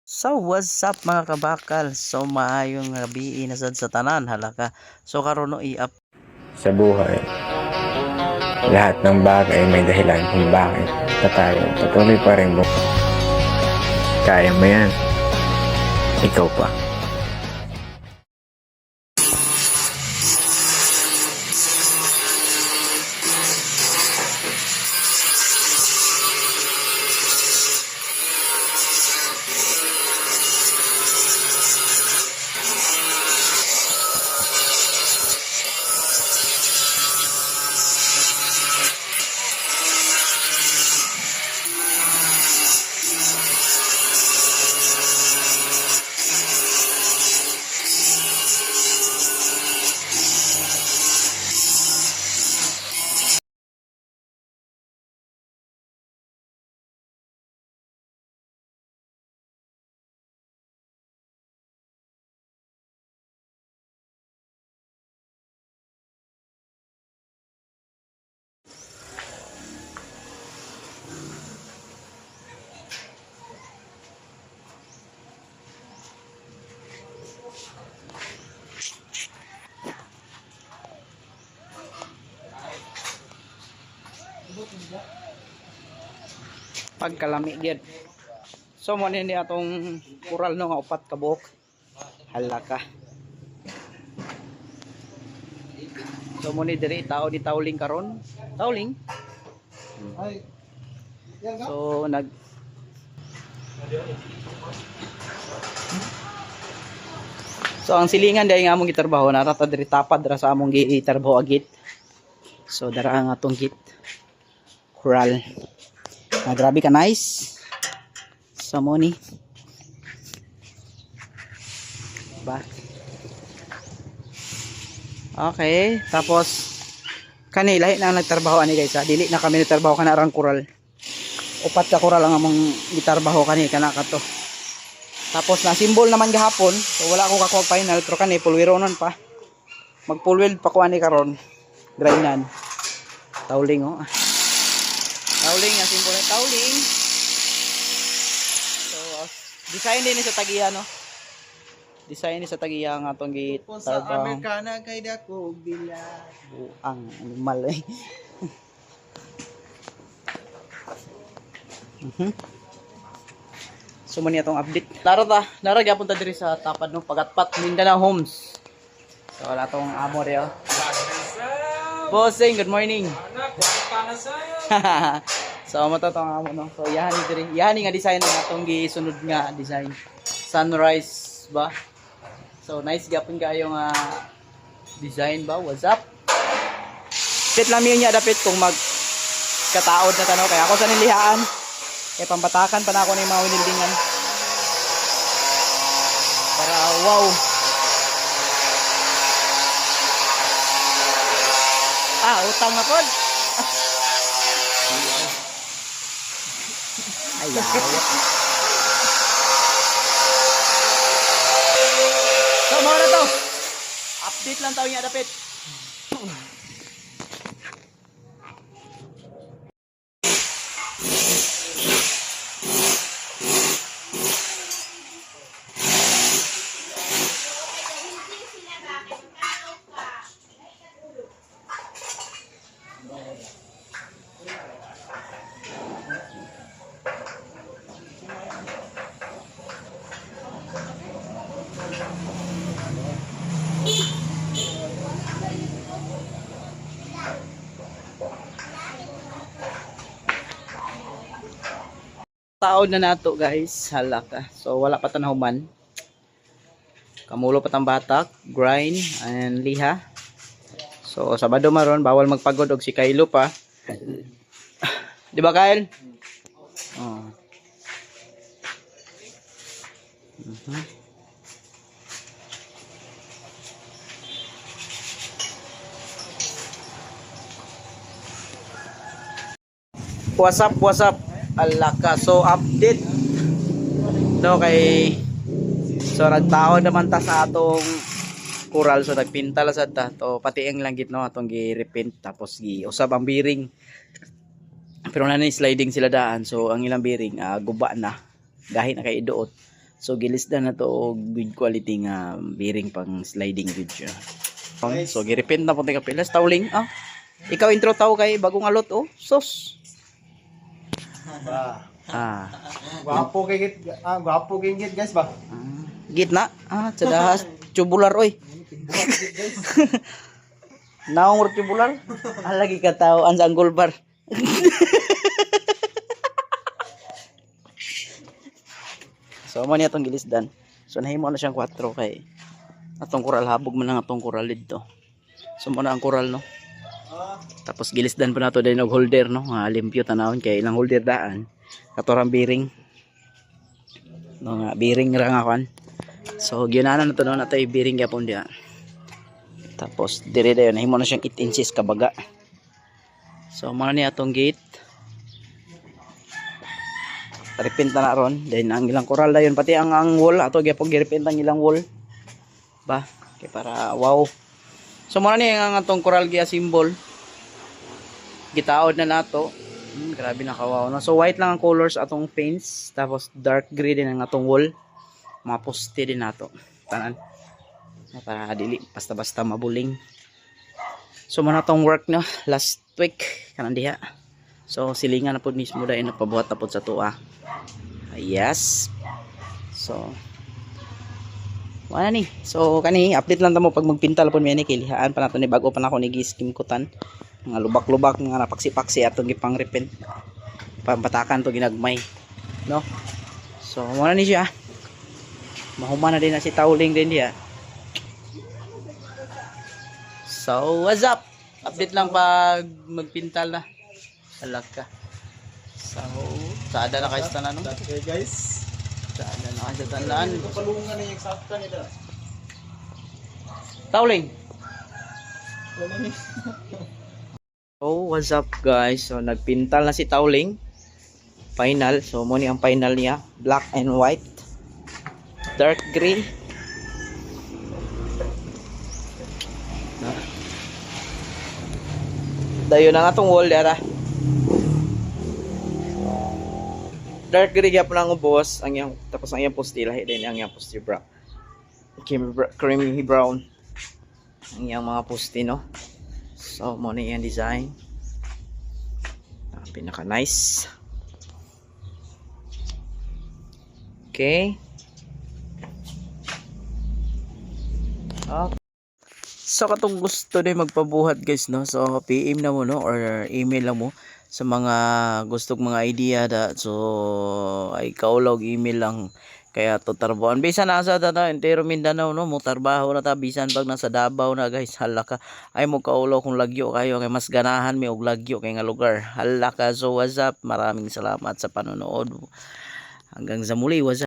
So what's up mga kabakal? So maayong gabi na sad sa tanan halaka. So karon no i-up Sa buhay, lahat ng bagay may dahilan kung bakit na tayo patuloy pa rin kaya mo yan. Ikaw pa. pagkalami gyud. So mo ni atong kural no nga upat ka buok. Halaka. So mo ni diri tao di tawling karon. Tawling. So nag So ang silingan dai nga among gitrabaho na rata diri tapad ra sa among gitrabaho agit. So dara ang atong git. Kural. Grabe ka nice. Sa mo ni. Ba. Okay, tapos kani lahi na nagtrabaho ani guys. Dili na kami nagtrabaho kana arang kural. Upat ka kural ang among gitrabaho kani kana kato. Tapos na symbol naman gahapon. So wala ako kakuha final pero kani pulwironon pa. Magpulwil pa ko ani karon. Grainan. Tawling oh. Tawling nga symbol na tawling. So design din ni sa tagiya no. Design ni sa tagiya nga atong Kung sa Amerikana kay dako bila. Ang animal eh. So muni atong update. Lara gyapon ta diri sa tapad no Pagatpat Mindanao Homes. So wala tong amo rio. Bossing, good morning. So amo ta tong amo no. So yahan diri. Yahan nga design ng atong gisunod nga design. Sunrise ba? So nice gyapon kayo nga design ba? What's up? Fit lang yun niya dapit kung mag kataod na tanaw kaya ako sa nilihaan. Kaya pambatakan pa na ako ng mga winildingan. Para wow. Utang na pod. Ayaw. So mga na to. Update lang tayo niya dapit. Taon na nato guys, halaka. So wala pa tanahuman. Kamulo pa tang batak, grind and liha. So Sabado maron bawal magpagod og si Kylo pa. Di ba Kyle? Oh. What's up? Alaka. So update no kay so nagtaon naman ta sa atong kural so nagpinta la sad ta to pati ang langgit no atong gi-repaint tapos gi-usab ang bearing pero na ni sliding sila daan so ang ilang bearing guba na gahi na kay iduot So gilisdan na to og good quality nga bearing pang sliding good siya. So girepent na puti kapilas tawling. Ikaw intro taw kay bagong alot sos. Ba. Ah, Gwapo kay git guys ba? gitna. Sa dahas tubular oy. Naong tubular. Lagi ka tao ang angle bar. So mo niya tong gilisdan. So nahimo na siyang 4 kay atong kural habog man ang atong kural dito. So mo na ang kural no. Tapos gilisdan pa nato din og holder no. Limpyo tanawon kay ilang holder daan. Katorang bearing. No nga bearing ra nga kan. So ginana na to no natay bearing gyapon dia. Tapos dire dayon nahimo na siyang 8 inches kabaga. So mo na ni atong gate. Repaint na ron. Then ang ilang coral dayon pati ang wall ato gyapon gi-repaint ang ilang wall. Ba, kay para wow. So mo na ni ang atong coral gia symbol. Gitaod na nato. Grabe na kawaw no. So white lang ang colors atong paints, tapos dark gray din ang atong wall. Mga poste din nato. Tanan. Para dili basta-basta mabuling. So mo na tong work no last week kanan diha. So silingan na pud mismo dai napabuhat na pud sa tuwa. Yes. So wala ni. So kani update lang ta mo pag magpintal pud mi ani kay lihaan pa nato ni bago pa nako ni giskim kutan. Mga lubak-lubak nga napaksi-paksi atong gipang repent. Pambatakan to ginagmay. No? So mo na ni siya. Mahuman na din na si Tauling din diya. So what's up? Update lang pag magpintal na. Alag ka. So, saada na kayo sa tanan. Okay guys. Saada na kayo sa tanan. Palungan na yung sakta nito. Tauling. So, what's up guys? So, nagpintal na si Tauling. Final. So, mo ni ang final niya. Black and white. Dark gray. Dayon ang atong wall dara. Dark gray gyapon ang ubos ang yang tapos ang yang poste lahi din ang yang poste brown. Creamy brown ang yang mga poste no. So mo ni yang design. Pinaka nice. Okay. So katong gusto din magpabuhat guys no. So PM na mo no or email lang mo sa mga gustong mga idea da. So ay kaulog email lang kaya to tarbawan bisan nasa ta entero Mindanao no mo trabaho na ta bisan pag nasa Davao na guys hala ka ay mo kaulaw kung lagyo kayo kay mas ganahan mi og lagyo kay nga lugar hala ka. So what's up, maraming salamat sa panonood hanggang sa muli. What's up?